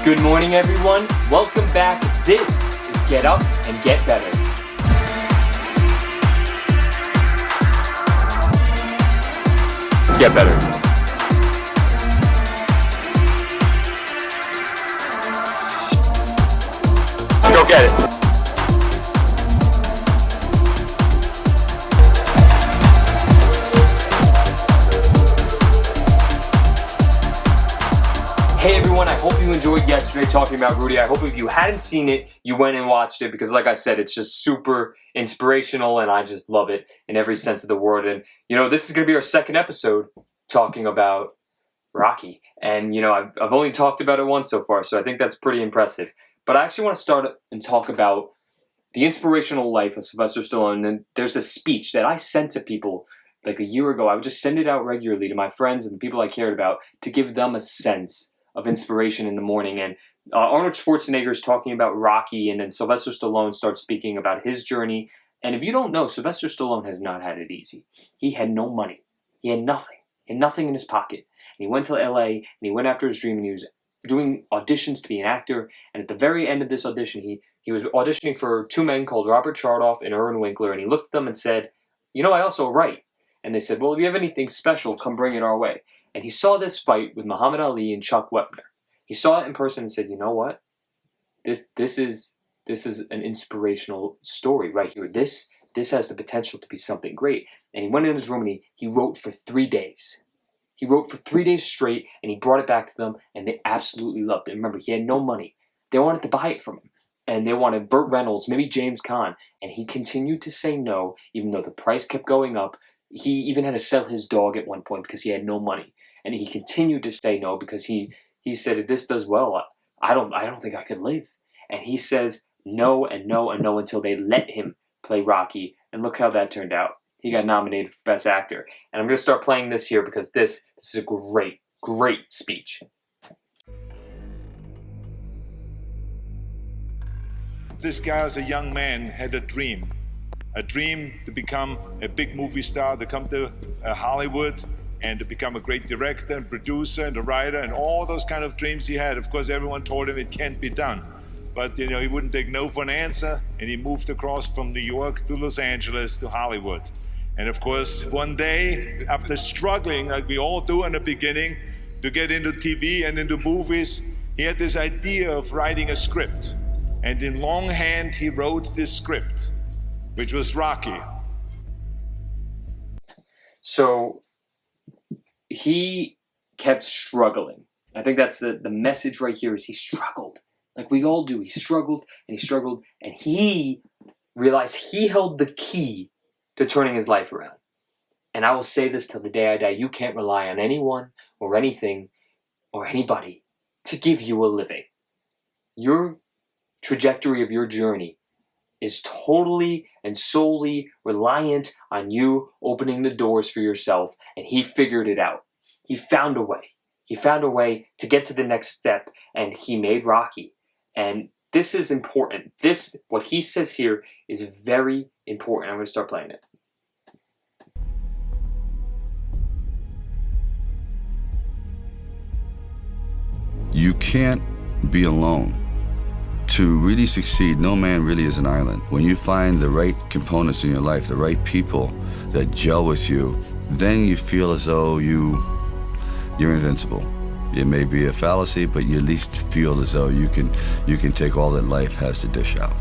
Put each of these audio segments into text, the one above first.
Good morning, everyone. Welcome back. This is Get Up and Get Better. Get better. Go get it. Hey everyone, I hope you enjoyed yesterday talking about Rudy. I hope if you hadn't seen it, you went and watched it because like I said, it's just super inspirational and I just love it in every sense of the word. And this is going to be our second episode talking about Rocky. And I've only talked about it once so far, so I think that's pretty impressive. But I actually want to start and talk about the inspirational life of Sylvester Stallone. And there's this speech that I sent to people like a year ago. I would just send it out regularly to my friends and the people I cared about to give them a sense of inspiration in the morning. And Arnold Schwarzenegger is talking about Rocky, and then Sylvester Stallone starts speaking about his journey. And if you don't know, Sylvester Stallone has not had it easy. He had no money. He had nothing. He had nothing in his pocket. And he went to LA, and he went after his dream, and he was doing auditions to be an actor. And at the very end of this audition, he was auditioning for two men called Robert Chardoff and Irwin Winkler, and he looked at them and said, I also write. And they said, well, if you have anything special, come bring it our way. And he saw this fight with Muhammad Ali and Chuck Wepner. He saw it in person and said, you know what? This is an inspirational story right here. This has the potential to be something great. And he went in his room and he wrote for 3 days. He wrote for 3 days straight, and he brought it back to them, and they absolutely loved it. Remember, he had no money. They wanted to buy it from him. And they wanted Burt Reynolds, maybe James Caan. And he continued to say no, even though the price kept going up. He even had to sell his dog at one point because he had no money. And he continued to say no because he said, if this does well, I don't think I could live. And he says no and no and no until they let him play Rocky. And look how that turned out. He got nominated for Best Actor. And I'm going to start playing this here because this is a great, great speech. This guy as a young man had a dream to become a big movie star, to come to Hollywood and to become a great director and producer and a writer and all those kind of dreams he had. Of course, everyone told him it can't be done. But, he wouldn't take no for an answer, and he moved across from New York to Los Angeles to Hollywood. And of course, one day, after struggling, like we all do in the beginning, to get into TV and into movies, he had this idea of writing a script. And in longhand, he wrote this script, which was Rocky. So he kept struggling. I think that's the message right here is he struggled. Like we all do. He struggled and he struggled, and he realized he held the key to turning his life around. And I will say this till the day I die. You can't rely on anyone or anything or anybody to give you a living. Your trajectory of your journey is totally and solely reliant on you opening the doors for yourself, and he figured it out. He found a way. He found a way to get to the next step, and he made Rocky. And this is important. What he says here is very important. I'm going to start playing it. You can't be alone. To really succeed, no man really is an island. When you find the right components in your life, the right people that gel with you, then you feel as though you're invincible. It may be a fallacy, but you at least feel as though you can take all that life has to dish out.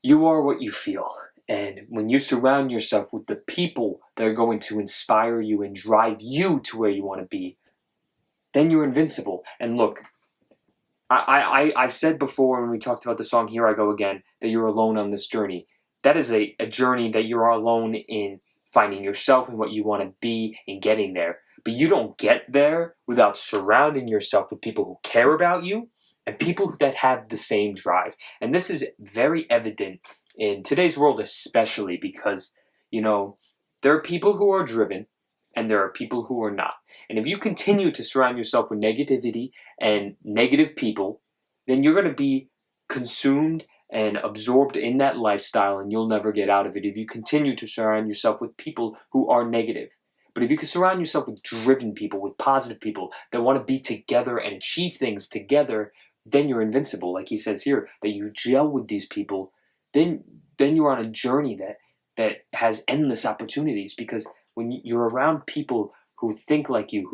You are what you feel. And when you surround yourself with the people that are going to inspire you and drive you to where you want to be, then you're invincible. And look, I've said before when we talked about the song Here I Go Again, that you're alone on this journey. That is a journey that you are alone in finding yourself and what you want to be and getting there. But you don't get there without surrounding yourself with people who care about you and people that have the same drive. And this is very evident in today's world, especially because, there are people who are driven and there are people who are not. And if you continue to surround yourself with negativity and negative people, then you're going to be consumed and absorbed in that lifestyle, and you'll never get out of it if you continue to surround yourself with people who are negative. But if you can surround yourself with driven people, with positive people that want to be together and achieve things together, then you're invincible. Like he says here, that you gel with these people, then you're on a journey that has endless opportunities. Because when you're around people who think like you,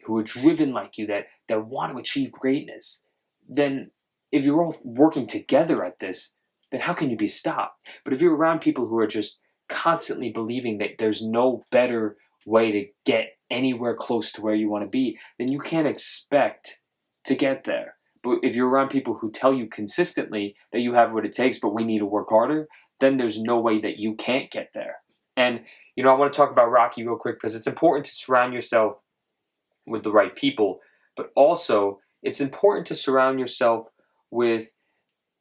who are driven like you, that want to achieve greatness, then if you're all working together at this, then how can you be stopped? But if you're around people who are just constantly believing that there's no better way to get anywhere close to where you want to be, then you can't expect to get there. But if you're around people who tell you consistently that you have what it takes, but we need to work harder, then there's no way that you can't get there. And, I want to talk about Rocky real quick because it's important to surround yourself with the right people, but also it's important to surround yourself with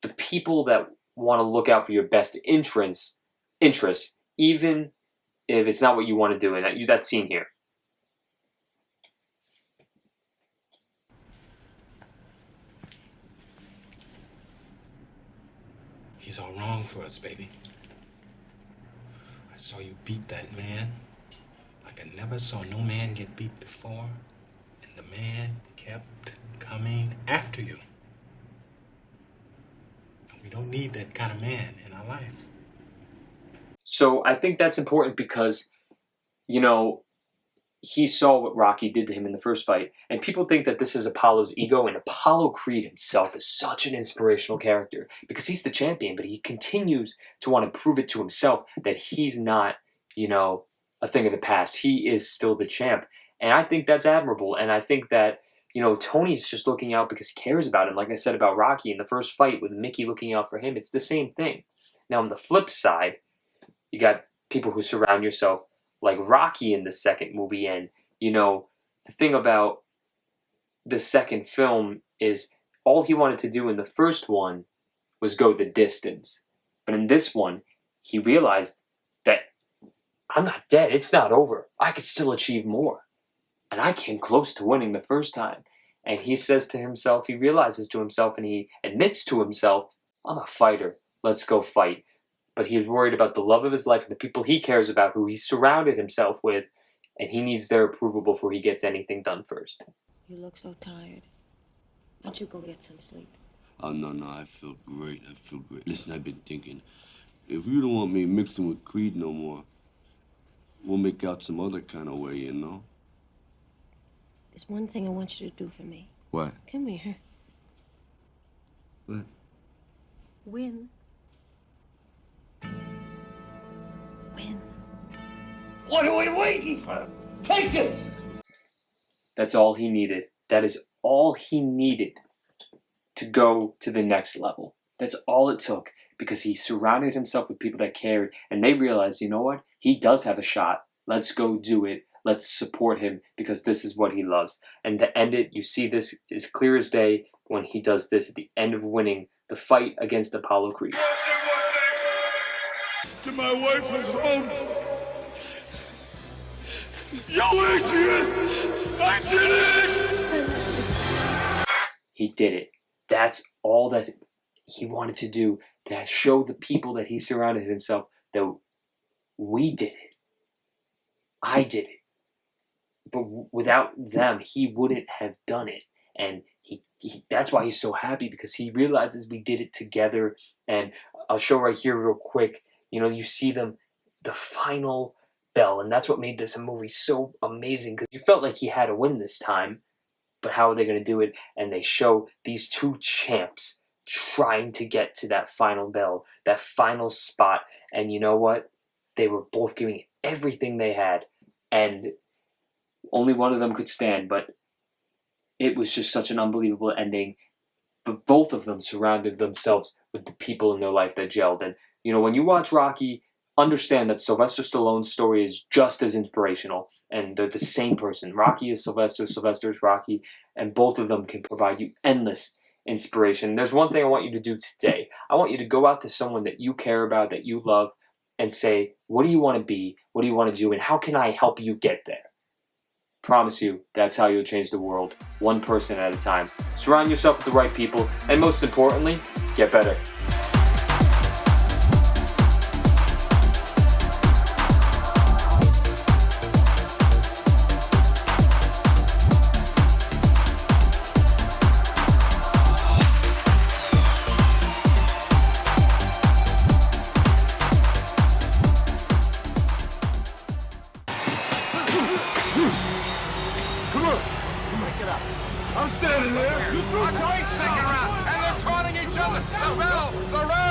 the people that want to look out for your best interests, even if it's not what you want to do. And that's seen here. He's all wrong for us, baby. I saw you beat that man like I never saw no man get beat before, and the man kept coming after you. And we don't need that kind of man in our life. So I think that's important because, he saw what Rocky did to him in the first fight, and people think that this is Apollo's ego, and Apollo Creed himself is such an inspirational character because he's the champion, but he continues to want to prove it to himself that he's not, a thing of the past. He is still the champ, and I think that's admirable, and I think that, Tony's just looking out because he cares about him. Like I said about Rocky in the first fight with Mickey looking out for him, it's the same thing. Now, on the flip side, you got people who surround yourself like Rocky in the second movie. And, the thing about the second film is all he wanted to do in the first one was go the distance. But in this one, he realized that I'm not dead. It's not over. I could still achieve more. And I came close to winning the first time. And he says to himself, he realizes to himself, and he admits to himself, I'm a fighter. Let's go fight. But he was worried about the love of his life and the people he cares about, who he surrounded himself with, and he needs their approval before he gets anything done first. You look so tired. Why don't you go get some sleep? Oh, no, I feel great. Listen, I've been thinking, if you don't want me mixing with Creed no more, we'll make out some other kind of way, There's one thing I want you to do for me. What? Come here. What? Win. Win. What are we waiting for? Take this! That's all he needed. That is all he needed to go to the next level. That's all it took, because he surrounded himself with people that cared, and they realized, you know what? He does have a shot. Let's go do it. Let's support him, because this is what he loves. And to end it, you see this as clear as day when he does this at the end of winning the fight against Apollo Creed. To my wife who's home. Yo, Adrian! I did it! He did it. That's all that he wanted to do, to show the people that he surrounded himself that we did it. I did it. But without them, he wouldn't have done it. And he that's why he's so happy, because he realizes we did it together. And I'll show right here real quick. You see them, the final bell, and that's what made this movie so amazing, because you felt like he had to win this time, but how are they going to do it? And they show these two champs trying to get to that final bell, that final spot, and you know what? They were both giving everything they had, and only one of them could stand, but it was just such an unbelievable ending. But both of them surrounded themselves with the people in their life that gelled. And when you watch Rocky, understand that Sylvester Stallone's story is just as inspirational, and they're the same person. Rocky is Sylvester, Sylvester is Rocky, and both of them can provide you endless inspiration. There's one thing I want you to do today. I want you to go out to someone that you care about, that you love, and say, what do you want to be? What do you want to do? And how can I help you get there? Promise you, that's how you'll change the world, one person at a time. Surround yourself with the right people, and most importantly, get better. Come on. Break it up. I'm standing there. You two. Wait, second round, and they're taunting each other. The bell, the round